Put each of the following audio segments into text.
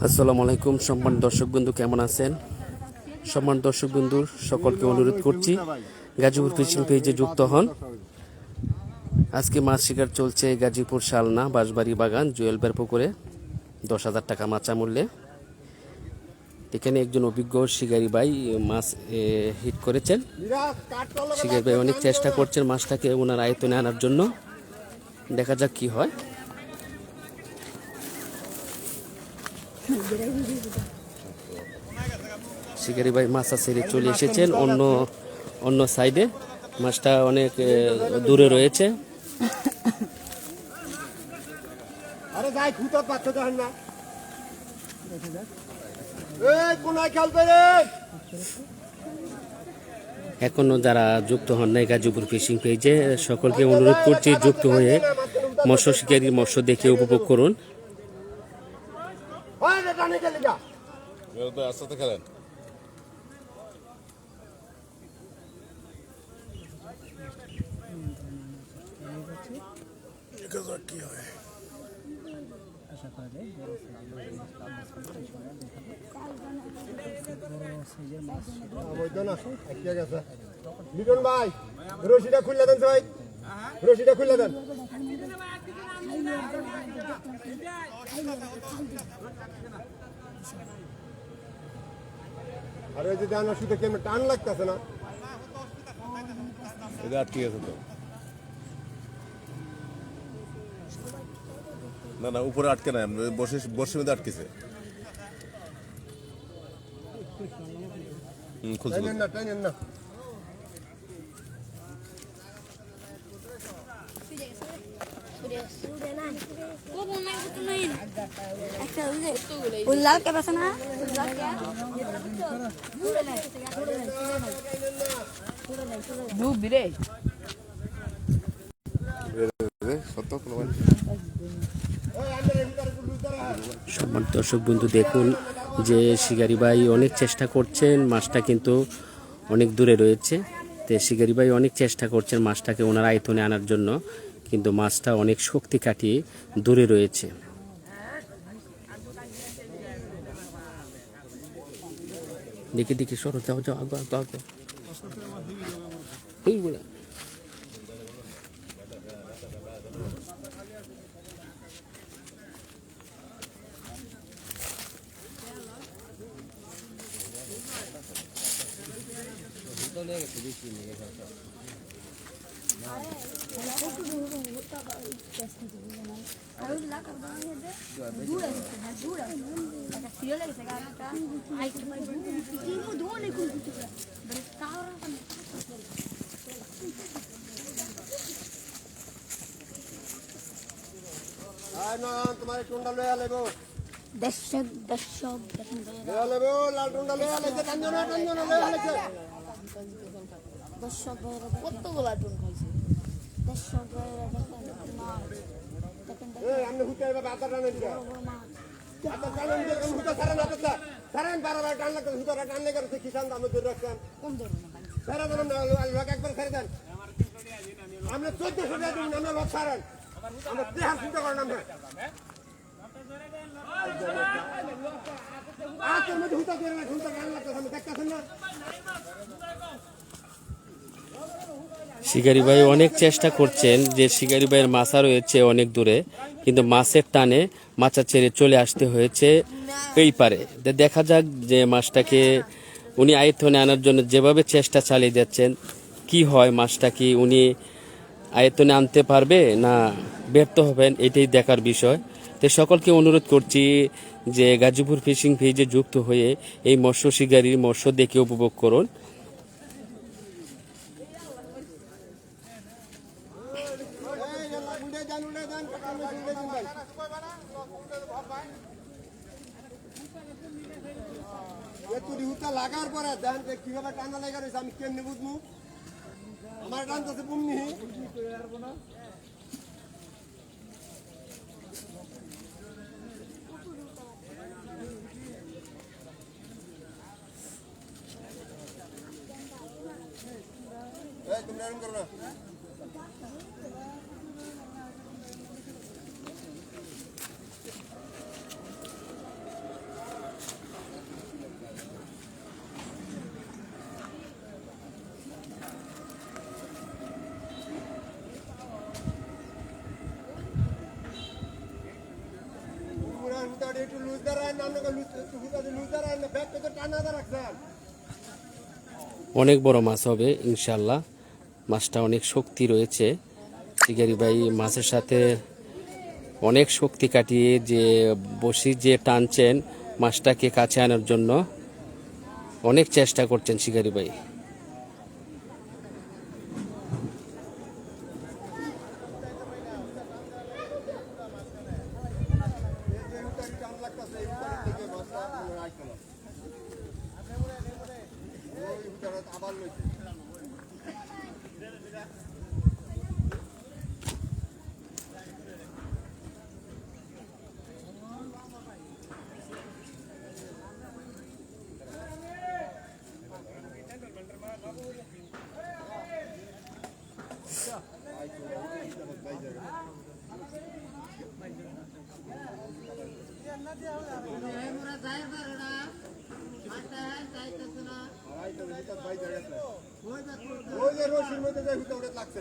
আসসালামু আলাইকুম সম্মান দর্শক বন্ধু, কেমন আছেন? সম্মান দর্শক বন্ধু সকলকে অনুরোধ করছি গাজীপুর ফিশিং পেজে যুক্ত হন। আজকে মাছ শিকার চলছে গাজীপুর শালনা বাঁশবাড়ি বাগান জুয়েলবের পুকুরে 10,000 টাকা মাচা মূল্যে। এখানে একজন অভিজ্ঞ শিকারী ভাই মাছ হিট করেছেন। শিকারী ভাই অনেক চেষ্টা করছেন মাছটাকে ওনার আয়তনে আনার জন্য। দেখা যাক কি হয়। শিকারী ভাই মাছ ছেড়ে চলে এসেছেন অন্য সাইডে। মাছটা অনেক দূরে রয়েছে। এখনো যারা যুক্ত হন নাই গাজীপুর ফিশিং পেজে, সকলকে অনুরোধ করছি যুক্ত হয়ে মৎস্য শিকারীর মৎস্য দেখে উপভোগ করুন। কি হয় লিটন ভাই রশিটা খুললে দেন, ভাই রশিটা খুললে দেন। আর ওই যে দেন ওষুধে কেমন টান লাগতেছে না, এটা আটকে গেছে তো। না না উপরে আটকে নাই, বর্ষের মধ্যে আটকেছে। টাইনেন না টাইনেন না। সম্মান দর্শক বন্ধু দেখুন যে শিকারী ভাই অনেক চেষ্টা করছেন, মাছটা কিন্তু অনেক দূরে রয়েছে। তো শিকারী ভাই অনেক চেষ্টা করছেন মাছটাকে ওনার আয়তনে আনার জন্য, কিন্তু মাছটা অনেক শক্তি কাটিয়ে দূরে রয়েছে। দেখে দেখে সরো, যাও যাও আগো আগো আগো। তোমার টুন্ডা লয়া লেবো দর্শক দর্শক লয়া লেবো, লাল টুন্ডা লয়া লেছে, টাঞ্জনা লয়া লেছে। দর্শক কতগুলা টুন খাইছে। দর্শক এই আমনে হুতে এবার বাতা টানে দিবা, বাতা টানে দিলে কোন হুতে সারা না তো সারা বারবার টান লাগতে হুতে টান লেগে গেছে। কিষান দাম ধরে রাখছেন কম ধরো না ভাই। সারা ধরুন না লোক একবার ছেড়ে দেন। আমরা 1400 টাকা দিন, আমরা লোক সারেন, আমরা দেহার চিন্তা করেন। আমরা আজকের মধ্যে হুতা করে না, হুতা টান লাগতে আমি দেখতেছেন না। শিকারী ভাই অনেক চেষ্টা করছেন যে শিকারী ভাইয়ের মাছা রয়েছে অনেক দূরে, কিন্তু মাছের টানে মাছা ছেড়ে চলে আসতে হয়েছে এই পারে। দেখা যাক যে মাছটাকে উনি আয়ত্তনে আনার জন্য যেভাবে চেষ্টা চালিয়ে যাচ্ছেন কি হয়, মাছটা কি উনি আয়ত্তনে আনতে পারবে না ব্যর্থ হবেন, এটাই দেখার বিষয়। তো সকলকে অনুরোধ করছি যে গাজীপুর ফিশিং পেজে যুক্ত হয়ে এই মৎস্য শিকারীর মৎস্য দেখে উপভোগ করুন। লাগার পরে দেন কিভাবে টানা লেগে রয়েছে, আমি কেমনি বুঝবো? আমার টানতেছে বুমনি। তুমি এরকম করো না। হুতাড়ি একটু লুজ দাঁড়ায় না আপনাকে লুজ দাঁড়ায় না ব্যাগ পেতে টানা রাখছেন অনেক বড় মাছ হবে ইনশাল্লাহ। মাছটা অনেক শক্তি রয়েছে। শিকারি ভাই মাছের সাথে অনেক শক্তি কাটিয়ে যে বসি যে টানছেন মাছটাকে কাছে আনার জন্য অনেক চেষ্টা করছেন শিকারি ভাই। টান লাগতেছে এই হুতাড়ি থেকে মাছটা আইছিল ওই হুতাড়ি আবার লইছে ওই যে রশির মধ্যে যে হুতাড়ি লাগছে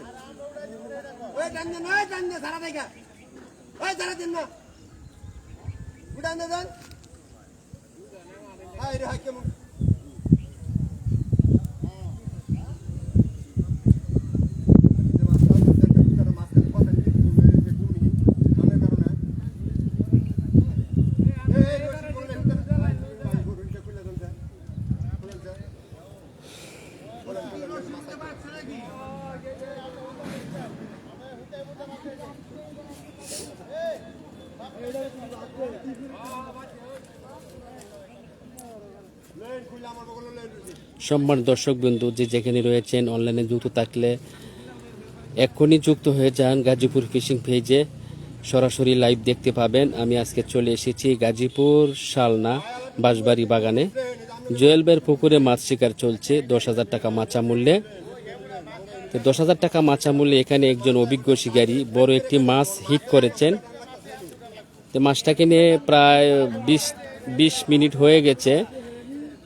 ওই টান দে সারা দেখা ওই সারা দিন না উঠান দে দেন হাই রে হাই কেমন সম্মান দর্শক বিন্দু যে যেখানে রয়েছেন অনলাইনে যুক্ত থাকলে এক্ষুনি যুক্ত হয়ে যান গাজীপুর ফিশিং পেজে, সরাসরি লাইভ দেখতে পাবেন। আমি আজকে চলে এসেছি গাজীপুর শালনা বাঁশবাড়ি বাগানে। জুয়েল ভাইয়ের পুকুরে মাছ শিকার চলছে 10,000 টাকা মাচা মূল্যে। তো 10,000 টাকা মাচা মূল্যে এখানে একজন অভিজ্ঞ শিকারী বড় একটি মাছ হিট করেছেন। তো মাছটাকে নিয়ে প্রায় 20 মিনিট হয়ে গেছে,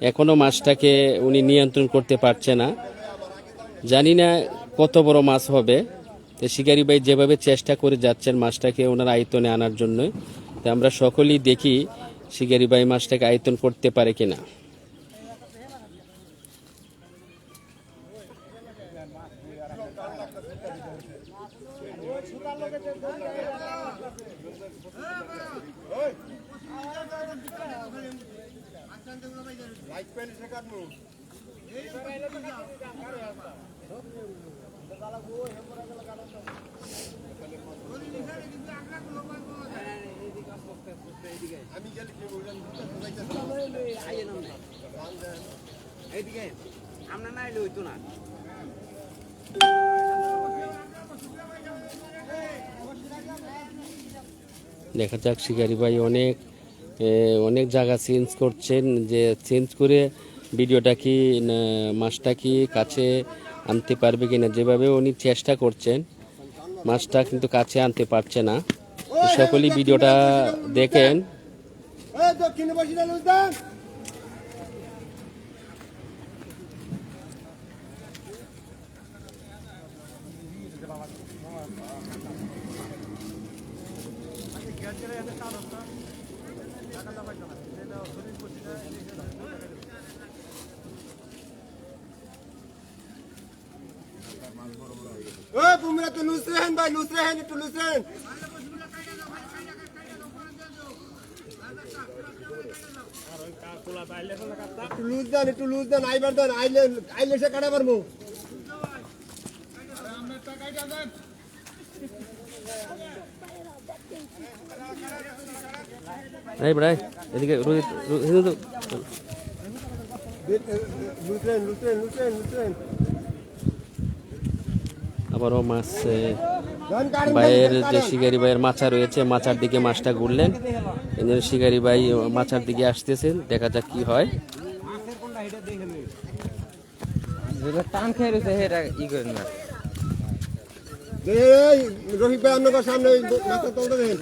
এখনো মাছটাকে উনি নিয়ন্ত্রণ করতে পারছে না। জানি না কত বড় মাছ হবে। তো শিকারি ভাই যেভাবে চেষ্টা করে যাচ্ছেন মাছটাকে ওনার আয়তনে আনার জন্য, তো আমরা সকলেই দেখি শিকারি ভাই মাছটাকে আয়তন করতে পারে কিনা। লাইক পেন এসে কাটমু আমি গেলে কি বললাম এইদিকে আমরা না এলে হইতো না। দেখা যাক শিকারি ভাই অনেক জায়গা চেঞ্জ করছেন, যে চেঞ্জ করে ভিডিওটা কি মাছটা কি কাছে আনতে পারবে কিনা। যেভাবে উনি চেষ্টা করছেন মাছটা কিন্তু কাছে আনতে পারছে না। সকলেই ভিডিওটা দেখেন। দক্ষিণে বসে দেন উদ্যান ও তোমরা তো লুসরেন ভাই, লুসরেন একটু লুসরেন একটু লুজ দেন আইবার দেন, আইলে সে কাটা পারবো। এই ভাই এদিকে লুসরেন লুসরেন লুসরেন লুসরেন আবারও মাছ ভাইয়ের যে শিকারি ভাইয়ের মাছা রয়েছে মাচার দিকে মাছটা ঘুরলেন। এই জন্য শিকারি ভাই মাচার দিকে আসতেছেন, দেখা যাক কি হয়। টান খেয়ে রয়েছে সেটা ই করেন না। রফিক ভাই আপনার সামনে মাথা তলতে দেখেন।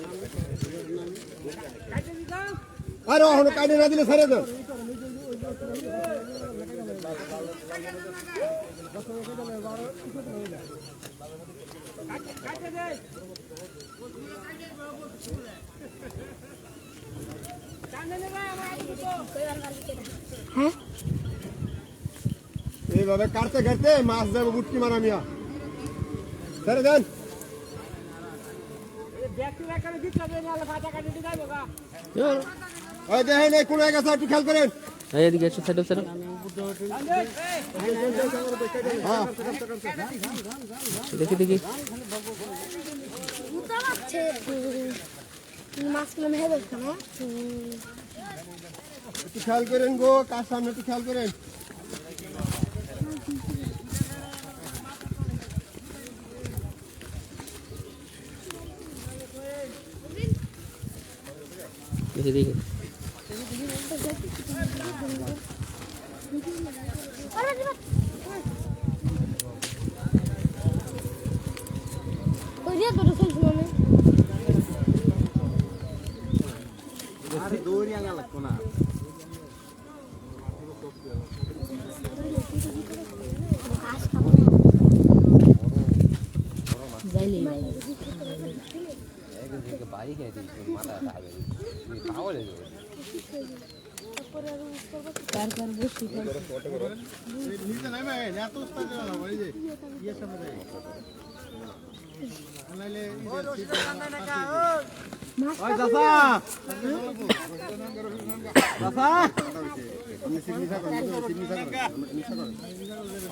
আরে এখন কাটে না দিলে ছেড়ে দেন। হ্যাঁ এইভাবে কাটতে কাটতে মাছ যাবো বুটকি মারা মিয়া ছেড়ে দেন ওই দেখেন এই কোন গেছে একটু খেয়াল করেন এই এদিকে একটু সাইড সাইড দেখি দেখি মুতা মারছে মাছগুলো মেহে দেখছে না একটু খেয়াল করেন গো কার সামনে একটু খেয়াল করেন দেখি দেখি ওই যে তোর চলছে মানে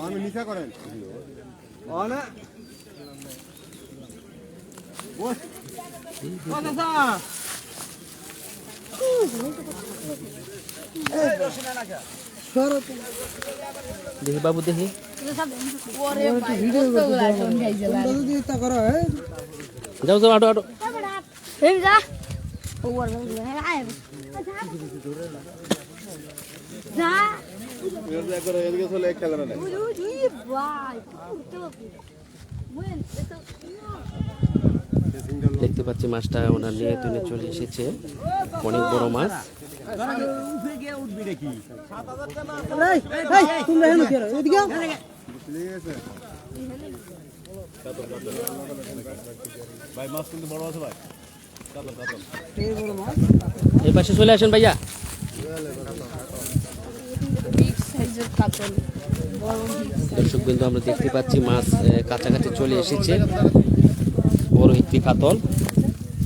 আমি নিশা করেন দেখি বাবু দেখি যাও যাও আটো আটো এই যা ওর বলে আয় যা এদিকে চলে খেলা না ওই ভাই বুঝেন এটা দেখতে পাচ্ছি মাছটা ওনার নিয়ে তুলে চলে এসেছে অনেক বড় মাছ ভাই মাছ কিন্তু বড় আছে ভাই এই পাশে চলে আসেন ভাইয়া দর্শক বিন্দু আমরা দেখতে পাচ্ছি মাছ কাছাকাছি চলে এসেছে বড় একটি কাতল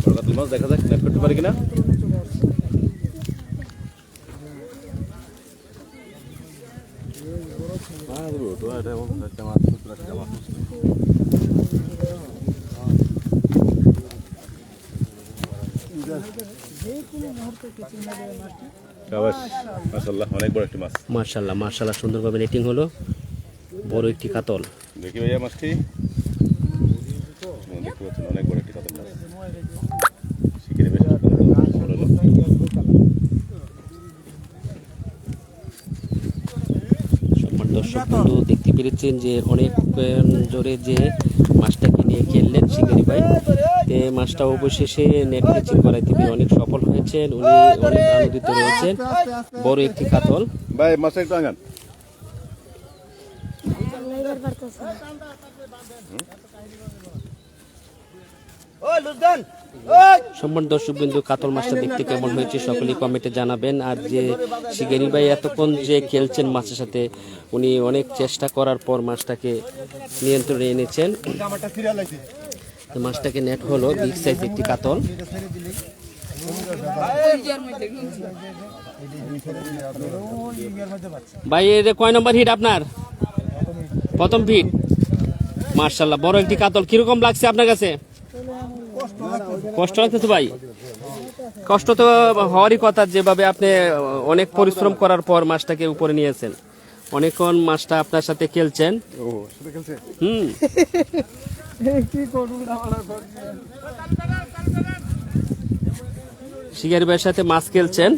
বড় কাতল মাছ দেখা যাক নেট করতে পারি কিনা মাশাআল্লাহ অনেক বড় একটি মাছ মাশাআল্লাহ মাশাআল্লাহ সুন্দরভাবে নেটিং হলো বড় একটি কাতল দেখি ভাইয়া মাছটি দেখতে পাচ্ছেন অনেক বড় একটি কাতল মাছ শিকারি বেশ বড় হলো। সম্মান দর্শক বন্ধু দেখতে পেরেছেন যে অনেক জোরে যে মাছটাকে নিয়ে খেললেন শিকারি ভাই তে মাছটা অবশেষে নেট ক্যাচিং করাইতে পেরে অনেক সফল হয়েছেন উনি অনেক আনন্দিত রয়েছেন বড় একটি কাতল ভাই মাছটা একটু আগান লাইবার পারতেছে সম্মান দর্শক বিন্দু কাতল মাছটা দেখতে কেমন হয়েছে সকলেই কমেন্টে জানাবেন আর যে শিকারি ভাই এতক্ষণ যে খেলছেন মাছের সাথে উনি অনেক চেষ্টা করার পর মাছটাকে নিয়ন্ত্রণে এনেছেন তো মাছটাকে নেট হলো বিগ সাইজ একটি কাতল ভাই এর কয় নম্বর হিট আপনার প্রথম হিট মার্শাল্লাহ বড় একটি কাতল কিরকম লাগছে আপনার কাছে কষ্ট লাগতেছে ভাই কষ্ট তো হওয়ারই কথা যেভাবে আপনি অনেক পরিশ্রম করার পর মাছটাকে উপরে নিয়েছেন অনেকক্ষণ মাছটা আপনার সাথে খেলছেন হুম শিকারি ভাইয়ের সাথে মাছ খেলছেন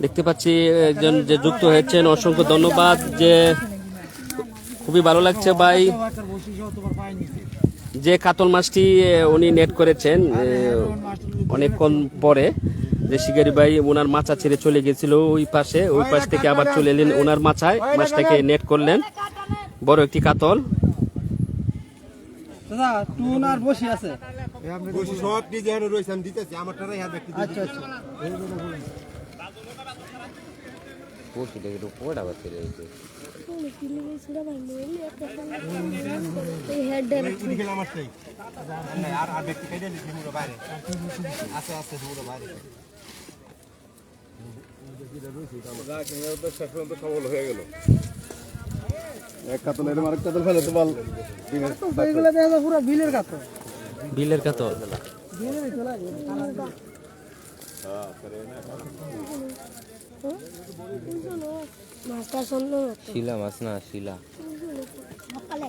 দেখতে পাচ্ছি একজন যে যুক্ত হয়েছেন অসংখ্য ধন্যবাদ যে খুবই ভালো লাগছে ভাই যে কাতল মাছটি উনি নেট করেছেন অনেকক্ষণ পরে যে শিকারি ভাই ওনার মাছা ছেড়ে চলে গেছিল ওই পাশ থেকে আবার চলে এলেন ওনার মাছায় মাছটাকে নেট করলেন বড় একটি কাতল টুন আর বসে আছে বসে সব নিজে হারে রয়েছে আমি দিতেছি আমারটারাই হ্যাঁ ব্যক্তি আচ্ছা আচ্ছা পড়ছি দেখে একটু পড়া বাচ্চা রয়েছে এই হেড উঠে গেলাম আমারটাই আর আর ব্যক্তি কেটে দিচ্ছি পুরো বাইরে আস্তে আস্তে পুরো বাইরে এক কাতল এরম আরেক কাতল ফেলে তো বল এইগুলো দেখা যায় পুরো বিলের কাছে বিলের কাতল বিলেরই তো লাগে মাছটা সুন্দর শিলা মাছ না শিলা সকালে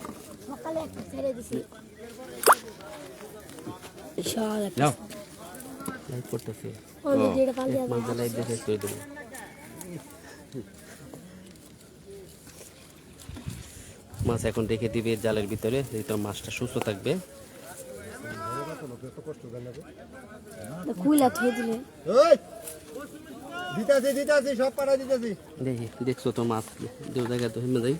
সকালে একটা ছেড়ে দিছি শাল যাও লাইক করতেছি আমি যেটা পালি মজা লাইক দেখে করে দেবো মাছ এখন রেখে দিবে জালের ভিতরে যেহেতু মাছটা সুস্থ থাকবে খুইলা থই দিলে ওই দিতাছি সব পাড়া দিতাছি দেখি দেখছো তো মাছ দু জায়গায় তো হেমে যাই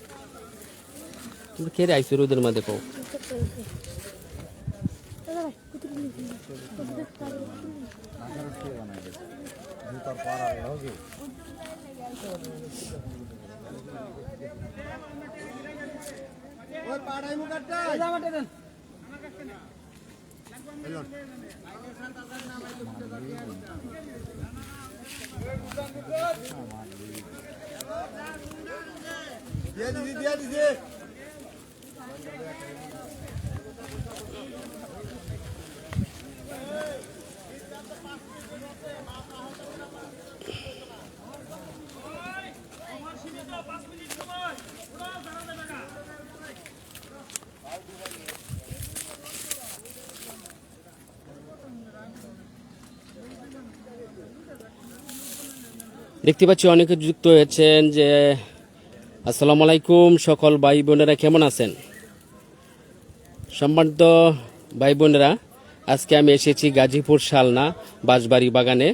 তুমি খেয়ে আইসো রোদের মধ্যে কও ওই পাড়াই মুকাটটা জামাটা দেন দিয়া দিছি দেখতে পাচ্ছি অনেকে যুক্ত হয়েছেন যে আসসালামু আলাইকুম সকল ভাই বোনেরা কেমন আছেন সম্মানিত ভাই বোনেরা আজকে আমি এসেছি গাজীপুর শালনা বাঁশবাড়ি বাগানে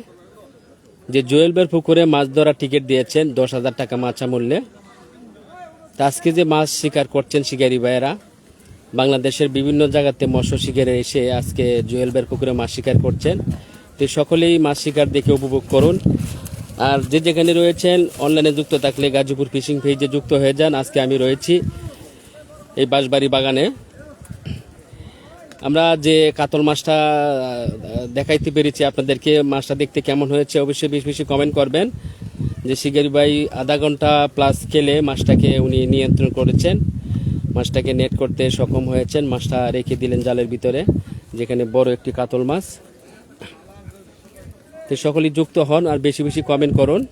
যে জুয়েলবের পুকুরে মাছ ধরার টিকিট দিয়েছেন 10,000 টাকা মাছা মূল্যে তা আজকে যে মাছ শিকার করছেন শিকারী ভাইয়েরা বাংলাদেশের বিভিন্ন জায়গাতে মৎস্য শিকারে এসে আজকে জুয়েলবের পুকুরে মাছ শিকার করছেন তো সকলেই মাছ শিকার দেখে উপভোগ করুন আর যে যেখানে রয়েছেন অনলাইনে যুক্ত থাকলে গাজীপুর ফিশিং পেজে যুক্ত হয়ে যান আজকে আমি রয়েছি এই বাঁশবাড়ি বাগানে আমরা যে কাতল মাছটা দেখাইতে পেরেছি আপনাদেরকে মাছটা দেখতে কেমন হয়েছে অবশ্যই বেশি বেশি কমেন্ট করবেন যে শিকারি ভাই আধা ঘন্টা প্লাস খেলে মাছটাকে উনি নিয়ন্ত্রণ করেছেন মাছটাকে নেট করতে সক্ষম হয়েছেন মাছটা রেখে দিলেন জালের ভিতরে যেখানে বড় একটি কাতল মাছ তো সকলেই যুক্ত হন আর বেশি বেশি কমেন্ট করুন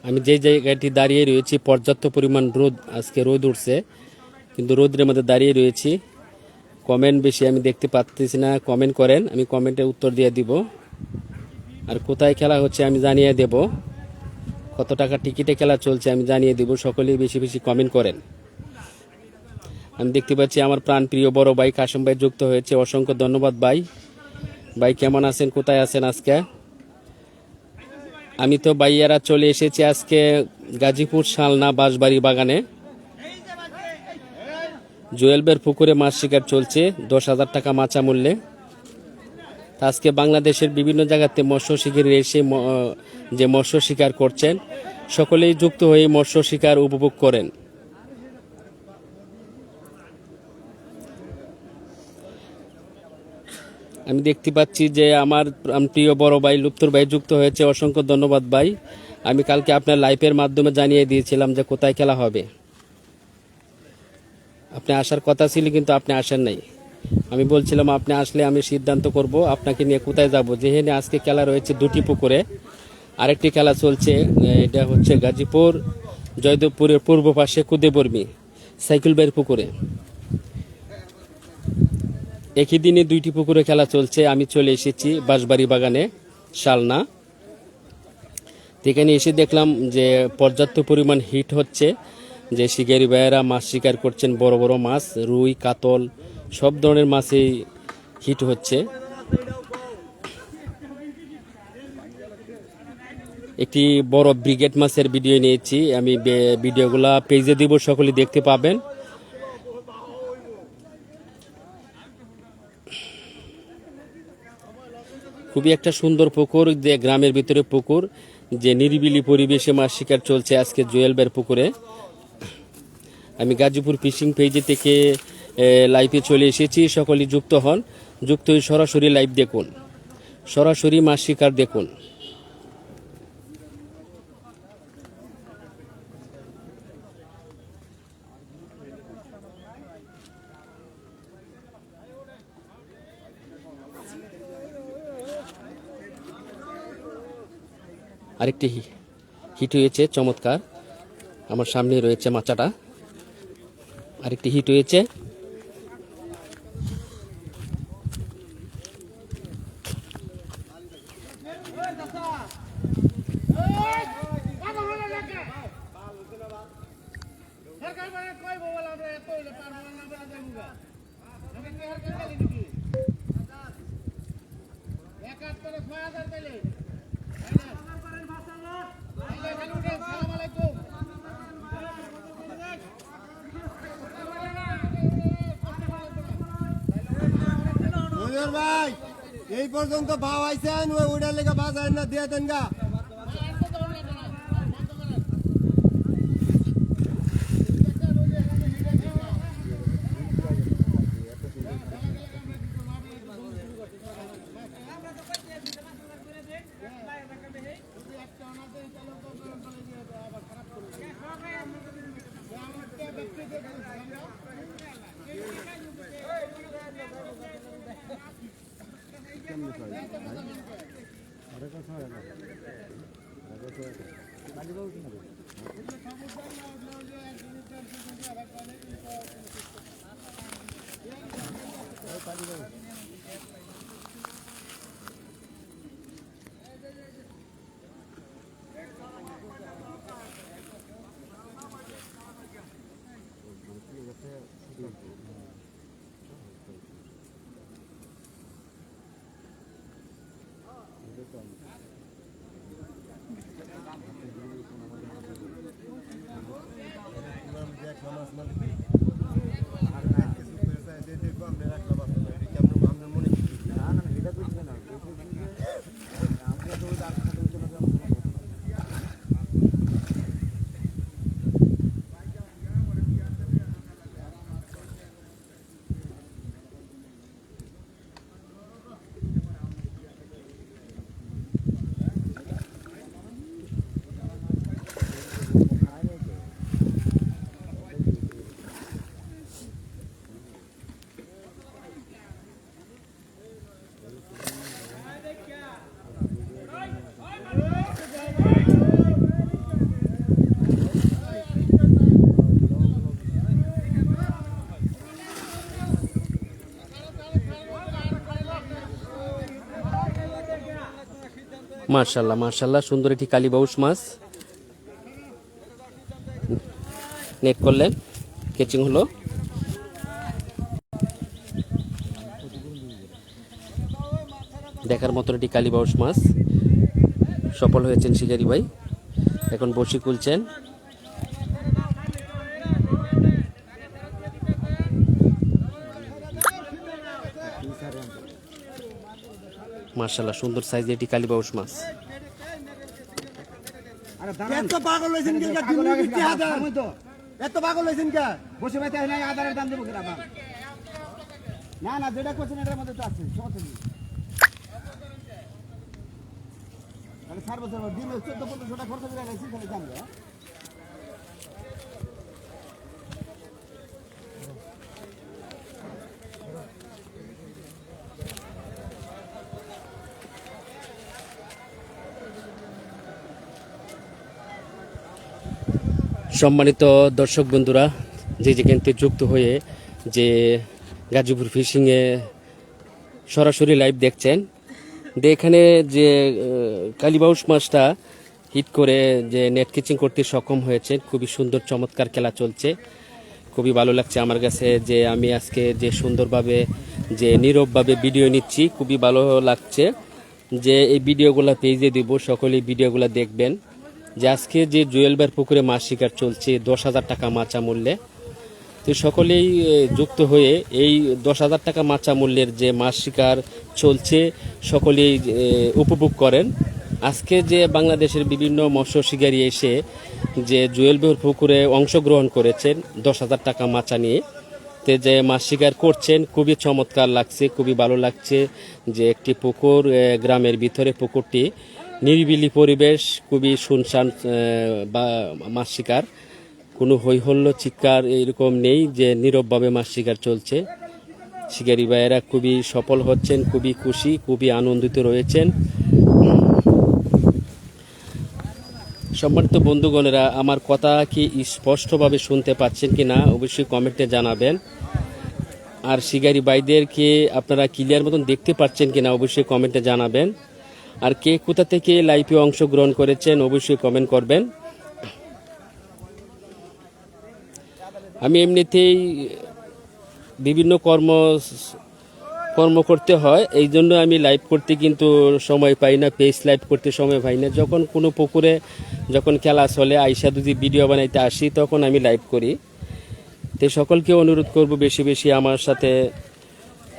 আমি যে জায়গাটি দাঁড়িয়ে রয়েছি পর্যাপ্ত পরিমাণ রোদ আজকে রোদ উঠছে কিন্তু রোদের মধ্যে দাঁড়িয়ে রয়েছি কমেন্ট বেশি আমি দেখতে পাচ্ছি না কমেন্ট করেন আমি কমেন্টে উত্তর দিয়ে দিব আর কোথায় খেলা হচ্ছে আমি জানিয়ে দেব কত টাকা টিকিটে খেলা চলছে আমি জানিয়ে দেব সকলেই বেশি বেশি কমেন্ট করেন আমি দেখতে পাচ্ছি আমার প্রাণপ্রিয় বড় ভাই কাশম ভাই যুক্ত হয়েছে অসংখ্য ধন্যবাদ ভাই ভাই কেমন আছেন কোথায় আছেন আজকে আমি তো ভাইয়ারা চলে এসেছি আজকে গাজীপুর শালনা বাঁশবাড়ি বাগানে জুয়েলবের পুকুরে মাছ শিকার চলছে 10,000 টাকা মাছা মূল্যে আজকে বাংলাদেশের বিভিন্ন জায়গাতে মৎস্য শিকারী এসে যে মৎস্য শিকার করছেন সকলেই যুক্ত হয়ে মৎস্য শিকার উপভোগ করেন আমি দেখতে পাচ্ছি যে আমার প্রিয় বড় ভাই লুপ্তর ভাই যুক্ত হয়েছে অসংখ্য ধন্যবাদ ভাই আমি কালকে আপনার লাইভের মাধ্যমে জানিয়ে দিয়েছিলাম যে কোথায় খেলা হবে আপনি আসার কথা ছিল কিন্তু আপনি আসেন নাই আমি বলছিলাম আপনি আসলে আমি সিদ্ধান্ত করব আপনাকে নিয়ে কোথায় যাব যেখানে আজকে খেলা রয়েছে দুটি পুকুরে আরেকটি খেলা চলছে এটা হচ্ছে গাজীপুর জয়দেবপুরের পূর্ব পাশে কুদেবর্মী সাইকেল বাইর পুকুরে একই দিনে দুইটি পুকুরে খেলা চলছে আমি চলে এসেছি বাঁশবাড়ি বাগানে শালনা এখানে এসে দেখলাম যে পর্যাপ্ত পরিমাণ হিট হচ্ছে, যে শিকারি ভাইয়েরা মাছ শিকার করছেন, বড় বড় মাছ, রুই, কাতল সব ধরনের মাছই হিট হচ্ছে। একটি বড় ব্রিগেড মাছের ভিডিও নিয়েছি আমি, ভিডিওগুলা পেজে দিব, সকলে দেখতে পাবেন। খুবই একটা সুন্দর পুকুর, যে গ্রামের ভিতরে পুকুর, যে নিরিবিলি পরিবেশে মাছ শিকার চলছে আজকে জুয়েল ভাইয়ের পুকুরে। আমি গাজীপুর ফিশিং পেজে থেকে লাইভে চলে এসেছি, সকলেই যুক্ত হন, যুক্ত হয়ে সরাসরি লাইভ দেখুন, সরাসরি মাছ শিকার দেখুন। আরেকটি হিট হয়েছে চমৎকার, আমার সামনে রয়েছে মাচাটা, আরেকটি হিট হয়েছে। মনির ভাই এই পর্যন্ত ভাও আইছেন, ওই ওইটার লেগে বাজার না দিয়ে দেন গা। মার্শাল্লাহ মার্শাল্লাহ, সুন্দর একটি কালীবাউস মাছ নেট করলেন, ক্যাচিং হলো। দেখার মতো একটি কালীবাউস মাছ, সফল হয়েছেন শিকারি ভাই, এখন বড়শি খুলছেন। মার্শাল্লাহ, সুন্দর সাইজের একটি কালীবাউস মাছ। এত পাগল হয়েছেন কি? এত পাগল হয়েছেন কে? বসে বাইতে নাই আদারের দাম দেবো কিনা বাবা? না না, যেটা করছেন এটার মধ্যে তো আছে সমস্যা নেই। তাহলে 4 বছর দিন 14-15 টাকা খরচ করে রাখছি, তাহলে জানবে। সম্মানিত দর্শক বন্ধুরা, যে যেখান থেকে যুক্ত হয়ে যে গাজীপুর ফিশিংয়ে সরাসরি লাইভ দেখছেন, এখানে যে কালীবাউস মাছটা হিট করে যে নেট কিচিং করতে সক্ষম হয়েছেন। খুবই সুন্দর চমৎকার খেলা চলছে, খুবই ভালো লাগছে আমার কাছে যে আমি আজকে যে সুন্দরভাবে যে নীরবভাবে ভিডিও নিচ্ছি, খুবই ভালো লাগছে যে এই ভিডিওগুলো পেজে দিব, সকলেই ভিডিওগুলো দেখবেন। যে আজকে যে জুয়েল ভাইয়ের পুকুরে মাছ শিকার চলছে 10,000 টাকা মাচা মূল্যে, তো সকলেই যুক্ত হয়ে এই 10,000 টাকা মাচা মূল্যের যে মাছ শিকার চলছে সকলেই উপভোগ করেন। আজকে যে বাংলাদেশের বিভিন্ন মৎস্য শিকারী এসে যে জুয়েল ভাইয়ের পুকুরে অংশগ্রহণ করেছেন 10,000 টাকা মাচা নিয়ে, তে যে মাছ শিকার করছেন খুবই চমৎকার লাগছে, খুবই ভালো লাগছে যে একটি পুকুর, গ্রামের ভিতরে পুকুরটি, নিরিবিলি পরিবেশ, খুবই শুনশান বা মাছ শিকার, কোনো হৈহল্য চিৎকার এরকম নেই, যে নীরবভাবে মাছ শিকার চলছে। শিকারী ভাইয়েরা খুবই সফল হচ্ছেন, খুবই খুশি, খুবই আনন্দিত রয়েছেন। সম্মানিত বন্ধুগণেরা, আমার কথা কি স্পষ্টভাবে শুনতে পাচ্ছেন কি না অবশ্যই কমেন্টে জানাবেন। আর শিকারী ভাইদেরকে আপনারা ক্লিয়ার মতন দেখতে পাচ্ছেন কিনা অবশ্যই কমেন্টে জানাবেন। আর কে কোথা থেকে লাইভে অংশগ্রহণ করেছেন অবশ্যই কমেন্ট করবেন। আমি এমনিতেই বিভিন্ন কর্ম করতে হয়, এই জন্য আমি লাইভ করতে কিন্তু সময় পাই না, পেজ লাইভ করতে সময় পাই না। যখন কোনো পুকুরে যখন খেলা চলে আইসা যদি ভিডিও বানাইতে আসি তখন আমি লাইভ করি। তো সকলকে অনুরোধ করব বেশি বেশি আমার সাথে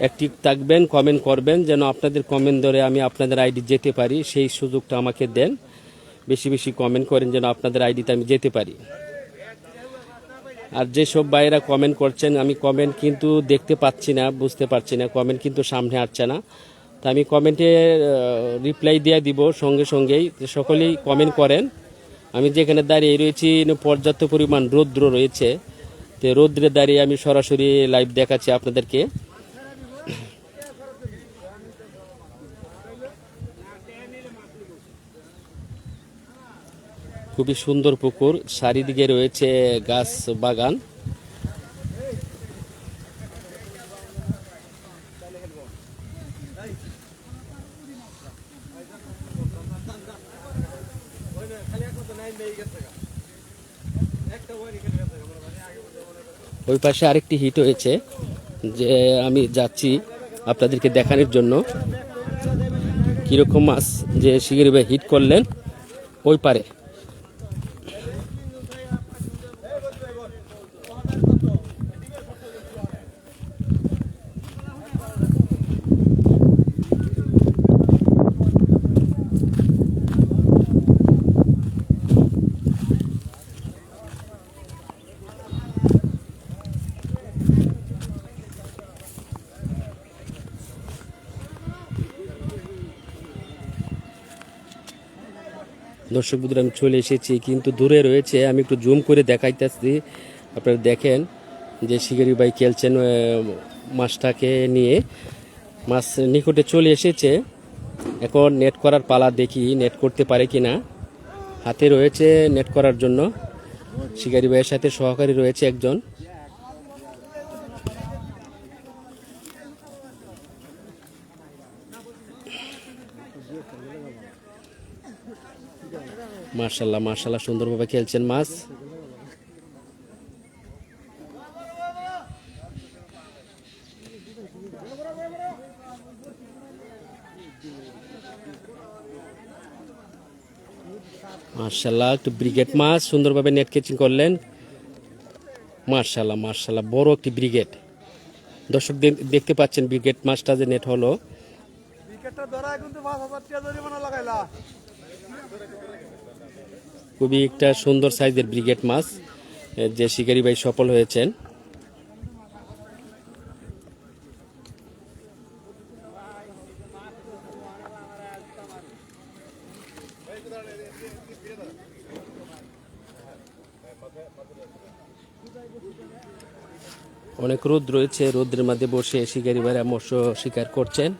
অ্যাক্টিভ থাকবেন, কমেন্ট করবেন, যেন আপনাদের কমেন্ট ধরে আমি আপনাদের আইডি যেতে পারি, সেই সুযোগটা আমাকে দেন। বেশি বেশি কমেন্ট করেন যেন আপনাদের আইডিতে আমি যেতে পারি। আর যেসব ভাইয়েরা কমেন্ট করছেন আমি কমেন্ট কিন্তু দেখতে পাচ্ছি না, বুঝতে পারছি না, কমেন্ট কিন্তু সামনে আসছে না। তো আমি কমেন্টে রিপ্লাই দিয়ে দিব সঙ্গে সঙ্গেই। সকলেই কমেন্ট করেন। আমি যেখানে দাঁড়িয়ে রয়েছি পর্যাপ্ত পরিমাণ রৌদ্র রয়েছে, তো রৌদ্রে দাঁড়িয়ে আমি সরাসরি লাইভ দেখাচ্ছি আপনাদেরকে। খুবই সুন্দর পুকুর, চারিদিকে রয়েছে গাছ বাগান। ওই পাশে আরেকটি হিট হয়েছে, যে আমি যাচ্ছি আপনাদেরকে দেখানোর জন্য কিরকম মাছ যে শিকারী ভাই হিট করলেন ওই পারে। দর্শক বন্ধুরা, আমি চলে এসেছি কিন্তু দূরে রয়েছে, আমি একটু জুম করে দেখাইতেছি, আপনারা দেখেন যে শিকারী ভাই খেলছেন মাছটাকে নিয়ে। মাছ নিকটে চলে এসেছে, এখন নেট করার পালা, দেখি নেট করতে পারে কিনা। হাতে রয়েছে নেট করার জন্য, শিকারী ভাইয়ের সাথে সহকারী রয়েছে একজন। মার্শাল্লাহ মার্শাল্লাহ, সুন্দরভাবে খেলছেন মাছ। মার্শাল্লাহ, একটু ব্রিগেড মাছ সুন্দরভাবে নেট ক্যাচিং করলেন। মার্শাল্লাহ মার্শাল্লাহ, বড় একটি ব্রিগেড। দর্শক দেখতে পাচ্ছেন ব্রিগেড মাছটা যে নেট হলো। খুবই একটা সুন্দর সাইজের ব্রিগেড মাছ, যে শিকারী ভাই সফল হয়েছেন। অনেক রোদ রয়েছে, রোদের মধ্যে বসে শিকারী ভাইরা মৎস্য শিকার করছেন।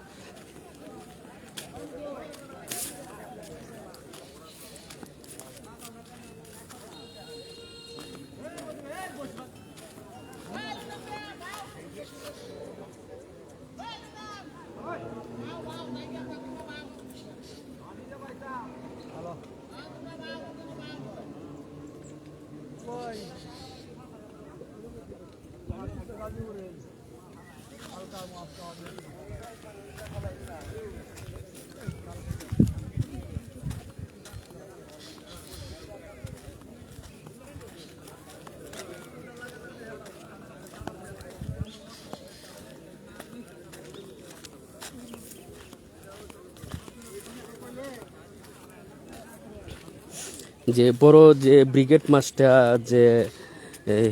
যে বড় যে ব্রিগেড মাছটা যে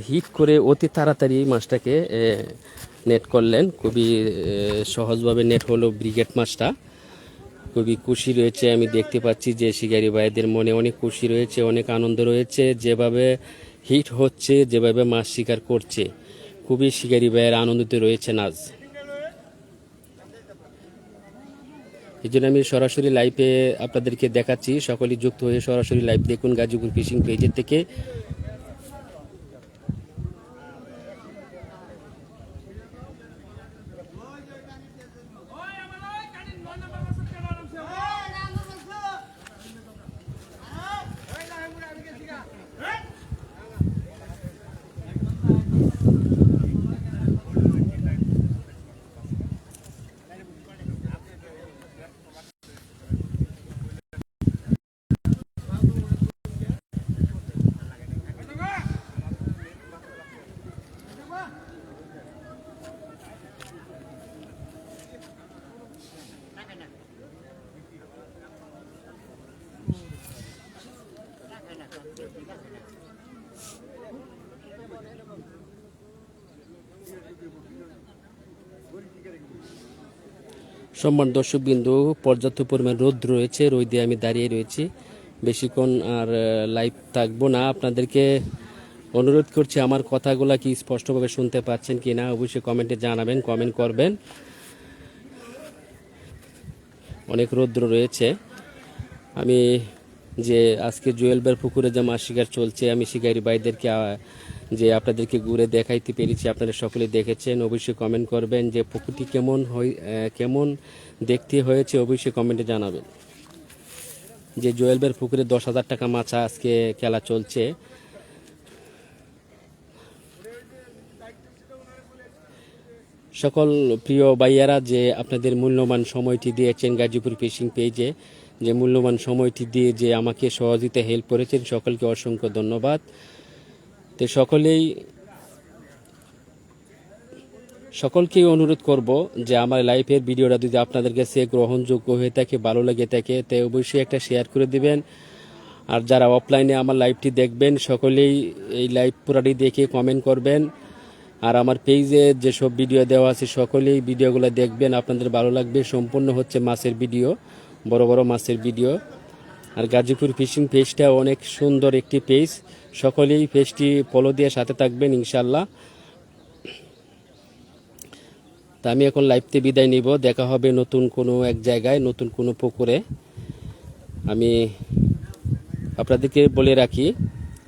হিট করে অতি তাড়াতাড়ি মাছটাকে নেট করলেন, খুবই সহজভাবে নেট হলো ব্রিগেড মাছটা। খুবই খুশি রয়েছে, আমি দেখতে পাচ্ছি যে শিকারী ভাইদের মনে অনেক খুশি রয়েছে, অনেক আনন্দ রয়েছে, যেভাবে হিট হচ্ছে, যেভাবে মাছ শিকার করছে, খুবই শিকারী ভাইয়ের আনন্দিত রয়েছেন আজ। এই জন্য আমি সরাসরি লাইভে আপনাদেরকে দেখাচ্ছি, সকলেই যুক্ত হয়ে সরাসরি লাইভ দেখুন গাজীপুর ফিশিং পেজের থেকে। সম্মান দর্শকবিন্দু, পর্যাপ্ত পরিমাণ রোদ রয়েছে, রোদে আমি দাঁড়িয়ে রয়েছি, বেশিক্ষণ আর লাইভ থাকবো না। আপনাদেরকে অনুরোধ করছি আমার কথাগুলো কি স্পষ্টভাবে শুনতে পাচ্ছেন কি না অবশ্যই কমেন্টে জানাবেন, কমেন্ট করবেন। অনেক রৌদ্র রয়েছে। আমি যে আজকে জুয়েল বের পুকুরে যে মাছ শিকার চলছে, আমি শিকারী ভাইদেরকে যে আপনাদেরকে ঘুরে দেখাইতে পেরেছি, আপনারা সকলে দেখেছেন। অবশ্যই কমেন্ট করবেন যে পুকুরটি কেমন দেখতে হয়েছে, অবশ্যই কমেন্টে জানাবেন। যে জুয়েল বের পুকুরে 10,000 টাকা মাছ আজকে খেলা চলছে। সকল প্রিয় ভাইয়ারা যে আপনাদের মূল্যবান সময়টি দিয়েছেন গাজীপুর ফিশিং পেজে, যে মূল্যবান সময়টি দিয়ে যে আমাকে সহযোগিতা হেল্প করেছেন, সকলকে অসংখ্য ধন্যবাদ। তো সকলকেই অনুরোধ করব যে আমার লাইভের ভিডিওটা যদি আপনাদের কাছে গ্রহণযোগ্য হয়ে থাকে, ভালো লেগে থাকে, তাই অবশ্যই একটা শেয়ার করে দিবেন। আর যারা অফলাইনে আমার লাইভটি দেখবেন, সকলেই এই লাইভ পুরাটি দেখে কমেন্ট করবেন। আর আমার পেজে যেসব ভিডিও দেওয়া আছে সকলেই ভিডিওগুলো দেখবেন, আপনাদের ভালো লাগবে। সম্পূর্ণ হচ্ছে মাছের ভিডিও, বড় বড় মাছের ভিডিও। আর গাজীপুর ফিশিং পেজটা অনেক সুন্দর একটি পেজ, সকলেই পেজটি ফলো দিয়ে সাথে থাকবেন ইনশাল্লাহ। তা আমি এখন লাইভতে বিদায় নিব, দেখা হবে নতুন কোনো এক জায়গায়, নতুন কোনো পুকুরে। আমি আপনাদেরকে বলে রাখি,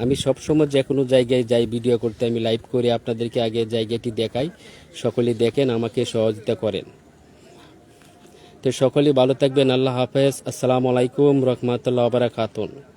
আমি সবসময় যে কোনো জায়গায় যাই ভিডিও করতে, আমি লাইভ করে আপনাদেরকে আগে জায়গাটি দেখাই, সকলেই দেখেন, আমাকে সহযোগিতা করেন। তো সকলেই ভালো থাকবেন, আল্লাহ হাফেজ, আসসালামু আলাইকুম রহমতুল্লাহ বারাকাতুহু।